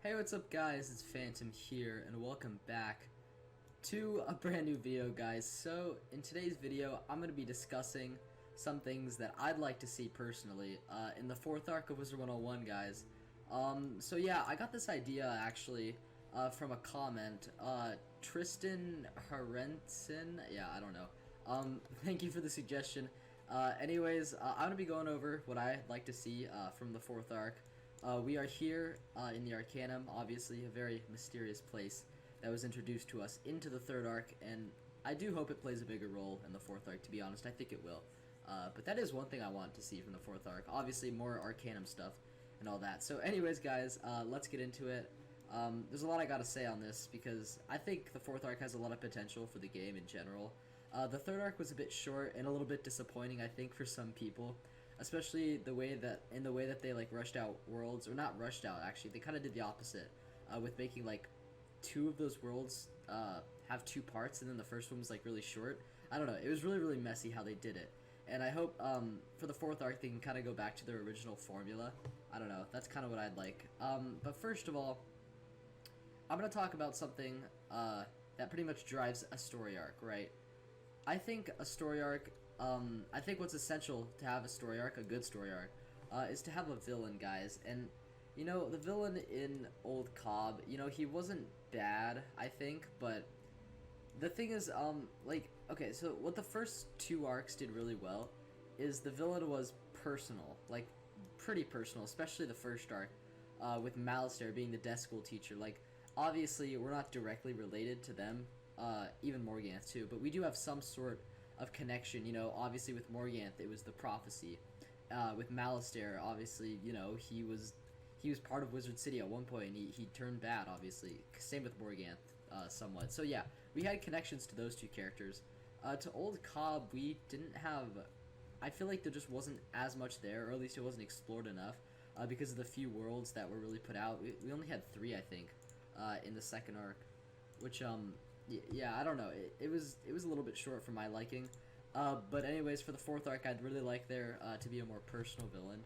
Hey, what's up guys, it's Phantom here, and welcome back to a brand new video, guys. So, in today's video, I'm going to be discussing some things that I'd like to see personally in the 4th arc of Wizard101, guys. So yeah, I got this idea, actually, from a comment. Tristan Harenson, yeah, I don't know. Thank you for the suggestion. Anyways, I'm going to be going over what I'd like to see from the 4th arc. We are here in the Arcanum, obviously a very mysterious place that was introduced to us into the 3rd arc, and I do hope it plays a bigger role in the 4th arc, to be honest. I think it will. But that is one thing I want to see from the 4th arc. Obviously, more Arcanum stuff and all that. So anyways, guys, let's get into it. There's a lot I gotta say on this, because I think the 4th arc has a lot of potential for the game in general. The 3rd arc was a bit short and a little bit disappointing, I think, for some people. Especially the way that they like rushed out worlds, or not rushed out, actually they kind of did the opposite with making like 2 of those worlds have 2 parts, and then the first one was like really short. I don't know, it was really messy how they did it, and I hope for the 4th arc they can kind of go back to their original formula. I don't know, that's kind of what I'd like. But first of all, I'm gonna talk about something that pretty much drives a story arc, right? I think a story arc, I think what's essential to have a story arc, a good story arc, is to have a villain, guys. And, you know, the villain in Old Cobb, you know, he wasn't bad, I think, but the thing is, like, okay, so what the first 2 arcs did really well is the villain was personal, like, pretty personal, especially the first arc, with Malistaire being the desk school teacher. Like, obviously, we're not directly related to them, even Morganth too, but we do have some sort of connection. You know, obviously with Morganth it was the prophecy. With Malistaire, obviously, you know, he was part of Wizard City at one point, and he turned bad, obviously. Same with Morganth, somewhat. So yeah, we had connections to those 2 characters. To Old Cobb, we didn't have. I feel like there just wasn't as much there, or at least it wasn't explored enough, because of the few worlds that were really put out. We only had 3, I think, in the 2nd arc, which yeah, I don't know. It was a little bit short for my liking. But anyways, for the 4th arc, I'd really like there to be a more personal villain.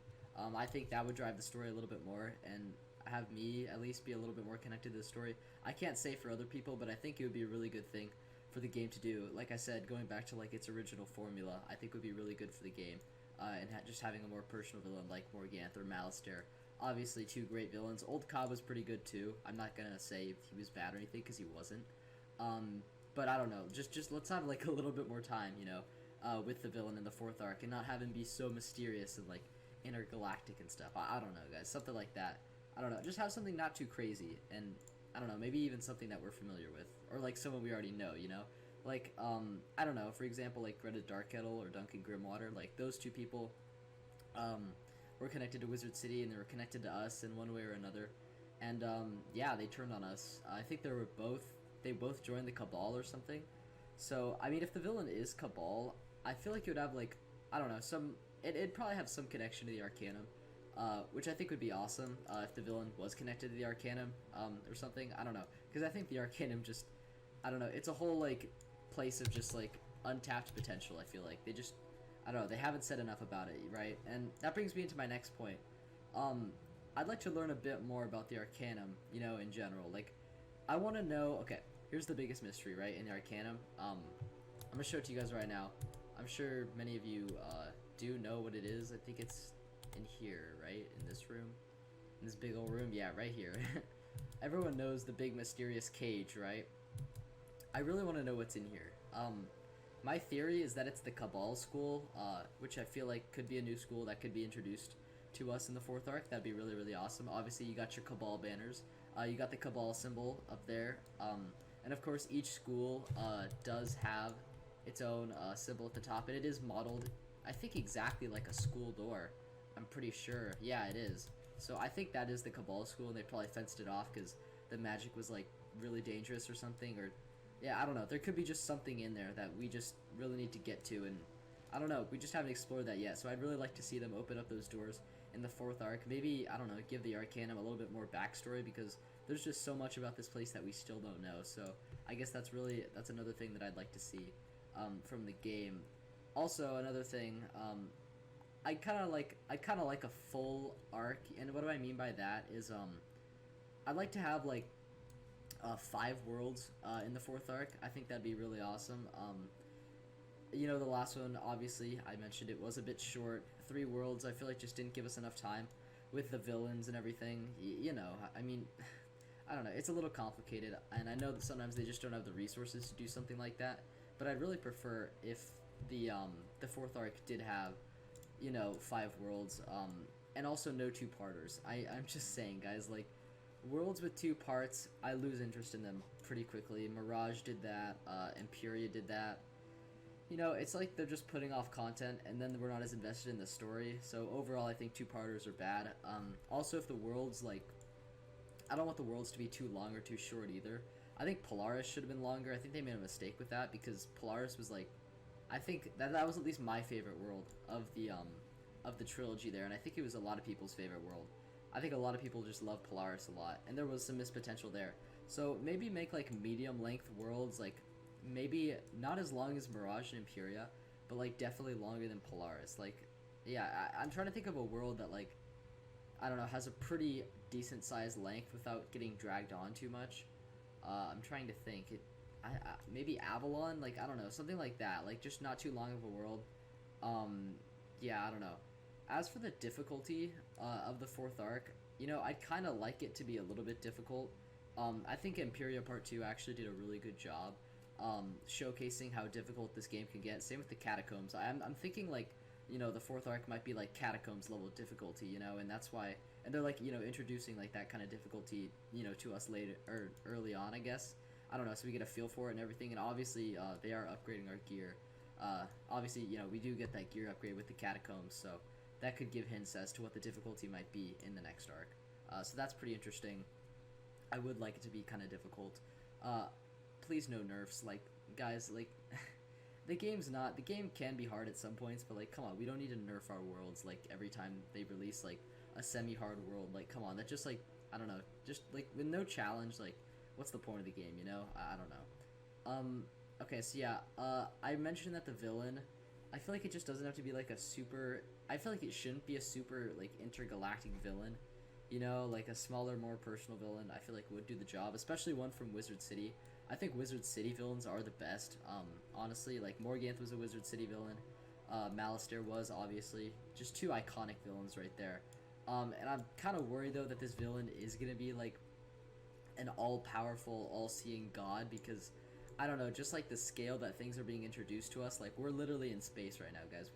I think that would drive the story a little bit more, and have me at least be a little bit more connected to the story. I can't say for other people, but I think it would be a really good thing for the game to do. Like I said, going back to like its original formula, I think would be really good for the game. And just having a more personal villain like Morganth or Malistaire. Obviously, 2 great villains. Old Cobb was pretty good too. I'm not gonna say he was bad or anything, because he wasn't. But I don't know, just let's have like a little bit more time, you know, with the villain in the 4th arc, and not have him be so mysterious and like intergalactic and stuff. I don't know, guys, something like that. I don't know, just have something not too crazy, and I don't know, maybe even something that we're familiar with, or like someone we already know, you know, like I don't know, for example, like Greta Darkkettle or Duncan Grimwater, like those 2 people were connected to Wizard City, and they were connected to us in one way or another, and yeah, they turned on us. I think they both joined the Cabal or something. So, I mean, if the villain is Cabal, I feel like it would have, like, I don't know, it'd probably have some connection to the Arcanum, which I think would be awesome, if the villain was connected to the Arcanum, or something. I don't know, because I think the Arcanum just, I don't know, it's a whole, like, place of just, like, untapped potential, I feel like. They just, I don't know, they haven't said enough about it, right? And that brings me into my next point. I'd like to learn a bit more about the Arcanum, you know, in general. Like, I want to know, okay, here's the biggest mystery, right, in the Arcanum. I'm going to show it to you guys right now. I'm sure many of you do know what it is. I think it's in here, right, in this room. In this big old room, yeah, right here. Everyone knows the big mysterious cage, right? I really want to know what's in here. My theory is that it's the Cabal School, which I feel like could be a new school that could be introduced to us in the 4th arc. That'd be really awesome. Obviously, you got your Cabal banners. You got the Cabal symbol up there. And of course, each school does have its own symbol at the top, and it is modeled, I think, exactly like a school door. I'm pretty sure. Yeah, it is. So I think that is the Cabal School, and they probably fenced it off because the magic was like really dangerous or something. Or yeah, I don't know. There could be just something in there that we just really need to get to, and I don't know, we just haven't explored that yet. So I'd really like to see them open up those doors in the 4th arc. Maybe, I don't know, give the Arcanum a little bit more backstory, because there's just so much about this place that we still don't know. So I guess that's another thing that I'd like to see from the game. Also, another thing, I'd kind of like a full arc, and what do I mean by that is I'd like to have like 5 worlds in the 4th arc. I think that'd be really awesome. You know, the last one, obviously, I mentioned it was a bit short. 3 worlds, I feel like just didn't give us enough time with the villains and everything. You know, I mean, I don't know. It's a little complicated, and I know that sometimes they just don't have the resources to do something like that. But I'd really prefer if the 4th arc did have, you know, 5 worlds, and also no 2-parters. I'm just saying, guys, like, worlds with 2 parts, I lose interest in them pretty quickly. Mirage did that, Imperia did that. You know, it's like they're just putting off content, and then we're not as invested in the story. So overall, I think 2-parters are bad. Also, if the worlds, like, I don't want the worlds to be too long or too short either. I think Polaris should have been longer. I think they made a mistake with that, because Polaris was like, I think that was at least my favorite world of the trilogy there, and I think it was a lot of people's favorite world. I think a lot of people just love Polaris a lot, and there was some missed potential there. So maybe make like medium length worlds, like maybe not as long as Mirage and Imperia, but like definitely longer than Polaris. Like, yeah, I'm trying to think of a world that, like, I don't know, has a pretty decent sized length without getting dragged on too much. I'm trying to think. Maybe Avalon, like, I don't know, something like that. Like, just not too long of a world. Yeah, I don't know. As for the difficulty of the 4th arc, you know, I'd kind of like it to be a little bit difficult. I think Imperia Part 2 actually did a really good job showcasing how difficult this game can get. Same with the Catacombs. I'm thinking, like, you know, the 4th arc might be like Catacombs level difficulty, you know, and that's why, and they're like, you know, introducing like that kind of difficulty, you know, to us later, or early on, I guess. I don't know, so we get a feel for it and everything, and obviously they are upgrading our gear. Obviously, you know, we do get that gear upgrade with the Catacombs, so that could give hints as to what the difficulty might be in the next arc. So that's pretty interesting. I would like it to be kind of difficult. Please no nerfs, like, guys, like, the game can be hard at some points, but, like, come on, we don't need to nerf our worlds, like, every time they release, like, a semi-hard world. Like, come on, that just, like, I don't know, just, like, with no challenge, like, what's the point of the game, you know? I don't know. Okay, so yeah, I mentioned that the villain, I feel like it just doesn't have to be, like, I feel like it shouldn't be a super, like, intergalactic villain, you know? Like, a smaller, more personal villain, I feel like would do the job, especially one from Wizard City. I think Wizard City villains are the best, honestly. Like, Morganth was a Wizard City villain, Malistaire was, obviously. Just 2 iconic villains right there. And I'm kind of worried, though, that this villain is going to be, like, an all-powerful, all-seeing god, because, I don't know, just, like, the scale that things are being introduced to us, like, we're literally in space right now, guys.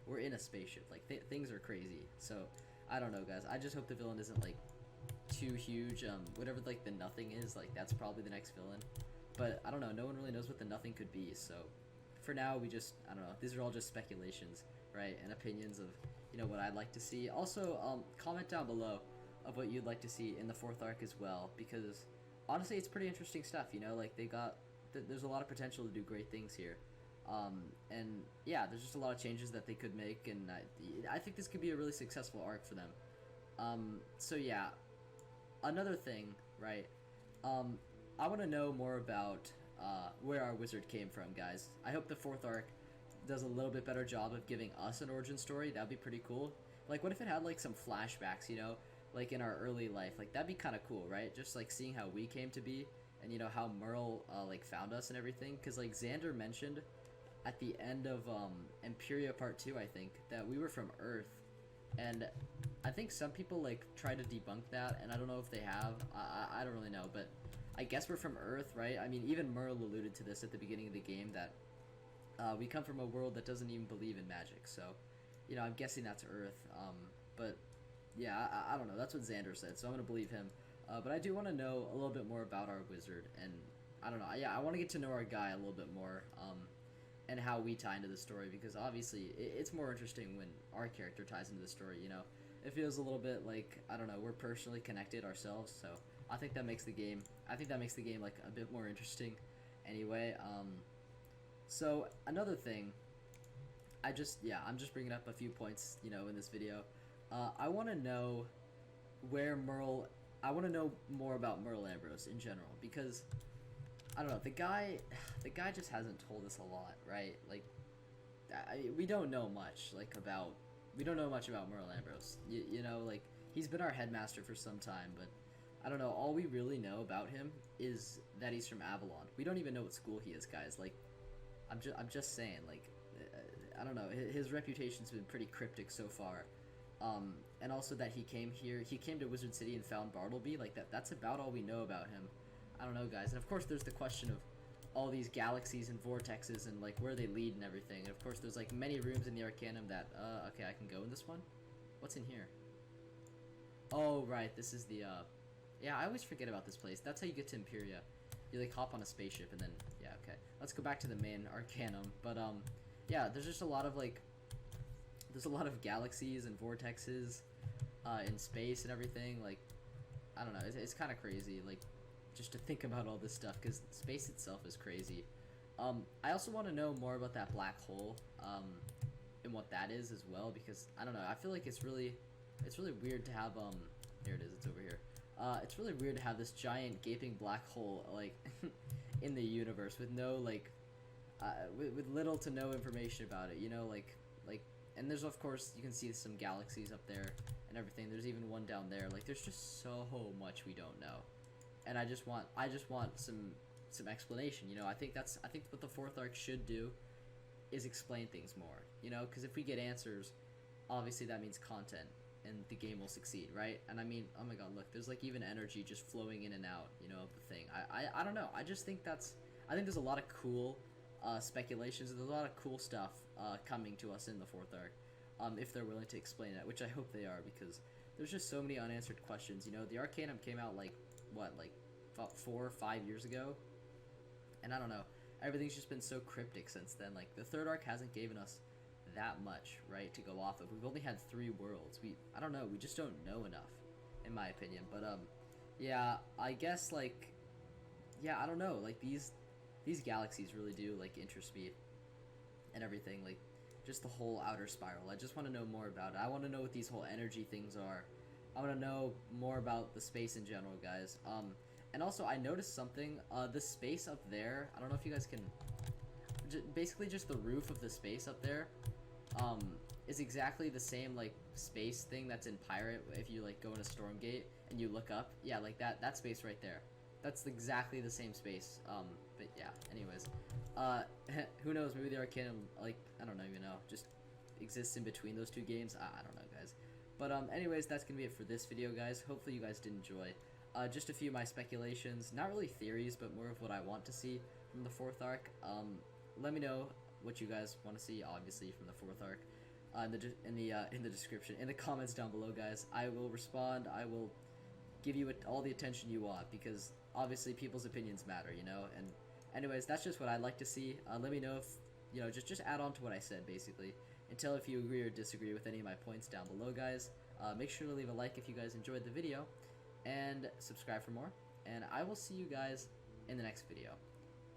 We're in a spaceship. Like, things are crazy. So, I don't know, guys. I just hope the villain isn't, like, too huge. Whatever, like, the Nothing is, like, that's probably the next villain. But, I don't know, no one really knows what the Nothing could be, so for now, we just, I don't know, these are all just speculations, right, and opinions of, you know, what I'd like to see. Also, comment down below of what you'd like to see in the 4th arc as well, because, honestly, it's pretty interesting stuff, you know, like, there's a lot of potential to do great things here, and, yeah, there's just a lot of changes that they could make, and I think this could be a really successful arc for them. So, yeah, another thing, right, I want to know more about where our wizard came from, guys. I hope the 4th arc does a little bit better job of giving us an origin story. That'd be pretty cool. Like, what if it had, like, some flashbacks, you know, like, in our early life? Like, that'd be kind of cool, right? Just, like, seeing how we came to be, and, you know, how Merle, like, found us and everything. Because, like, Xander mentioned at the end of Imperia Part 2, I think, that we were from Earth. And I think some people, like, try to debunk that, and I don't know if they have. I don't really know, but I guess we're from Earth, right? I mean, even Merle alluded to this at the beginning of the game, that we come from a world that doesn't even believe in magic, so, you know, I'm guessing that's Earth, but, yeah, I don't know, that's what Xander said, so I'm gonna believe him, but I do want to know a little bit more about our wizard, and, I don't know, yeah, I want to get to know our guy a little bit more, and how we tie into the story, because, obviously, it's more interesting when our character ties into the story, you know? It feels a little bit like, I don't know, we're personally connected ourselves, so I think that makes the game, like, a bit more interesting anyway. So, another thing, I'm just bringing up a few points, you know, in this video. I want to know I want to know more about Merle Ambrose in general, because, I don't know, the guy just hasn't told us a lot, right? Like, we don't know much, like, about Merle Ambrose. You know, like, he's been our headmaster for some time, but I don't know, all we really know about him is that he's from Avalon. We don't even know what school he is, guys. Like, I'm just saying, like, I don't know, his reputation's been pretty cryptic so far. And also that he came to Wizard City and found Bartleby, like, that's about all we know about him. I don't know, guys. And of course there's the question of all these galaxies and vortexes and, like, where they lead and everything. And of course there's, like, many rooms in the Arcanum that, okay, I can go in this one? What's in here? Oh, right, this is the, yeah, I always forget about this place. That's how you get to Imperia. You, like, hop on a spaceship and then, yeah, okay. Let's go back to the main Arcanum. But, yeah, there's just a lot of, like, there's a lot of galaxies and vortexes, in space and everything. Like, I don't know, it's kind of crazy, like, just to think about all this stuff, because space itself is crazy. I also want to know more about that black hole, and what that is as well, because, I don't know, I feel like it's really weird to have, here it is, it's over here. It's really weird to have this giant gaping black hole, like, in the universe with no, like, with little to no information about it, you know, like, and there's, of course, you can see some galaxies up there and everything. There's even one down there. Like, there's just so much we don't know, and I just want some explanation, you know. I think what the fourth arc should do is explain things more, you know, because if we get answers, obviously that means content, and the game will succeed, right? And I mean, oh my god, look, there's, like, even energy just flowing in and out, you know, of the thing. I don't know, I just think I think there's a lot of cool speculations, and there's a lot of cool stuff coming to us in the fourth arc, if they're willing to explain it, which I hope they are, because there's just so many unanswered questions, you know. The Arcanum came out, like, what, like, 4 or 5 years ago, and I don't know, everything's just been so cryptic since then. Like, the third arc hasn't given us that much, right, to go off of. We've only had 3 worlds. I don't know, we just don't know enough, in my opinion. But yeah, I guess, like, yeah, I don't know, like, these galaxies really do, like, interest me and everything, like, just the whole outer spiral. I just want to know more about it. I want to know what these whole energy things are. I want to know more about the space in general, guys. And also, I noticed something, the space up there, I don't know if you guys can, basically just the roof of the space up there, is exactly the same, like, space thing that's in Pirate. If you, like, go in a Stormgate and you look up, yeah, like, that space right there. That's exactly the same space. But yeah, anyways, who knows, maybe the Arcanum, like, I don't even know, just exists in between those 2 games. I don't know, guys. But anyways, that's gonna be it for this video, guys. Hopefully you guys did enjoy. Just a few of my speculations, not really theories, but more of what I want to see from the 4th arc. Let me know what you guys want to see, obviously, from the 4th arc, in the description, in the comments down below, guys. I will respond. I will give you all the attention you want, because obviously people's opinions matter, you know. And anyways, that's just what I'd like to see. Let me know if, you know, just add on to what I said, basically, and tell if you agree or disagree with any of my points down below, guys. Make sure to leave a like if you guys enjoyed the video, and subscribe for more, and I will see you guys in the next video.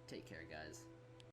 Take care, guys.